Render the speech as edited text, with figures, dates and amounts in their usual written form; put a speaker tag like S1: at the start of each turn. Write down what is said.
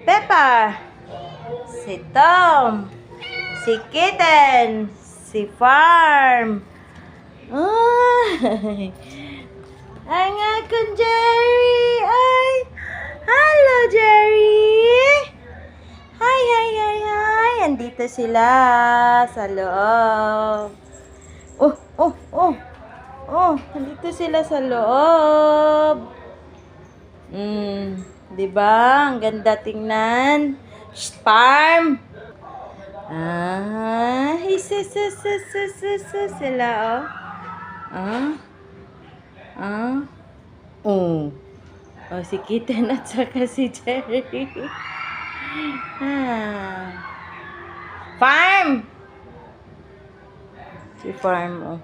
S1: Peppa, si Tom, si Kitten, si Farm. Ay, ang akong Jerry. Ay, hello Jerry. Hi, hi, hi, hi. Andito sila sa loob. Oh, oh, oh. Oh, andito sila sa loob. 'Di ba? Ang ganda tingnan. Shh, Farm. Sila, oh. Ah, ah. Oh. Oh, si Kitten at saka si Jerry. Ah. Farm! Si Farm, oh.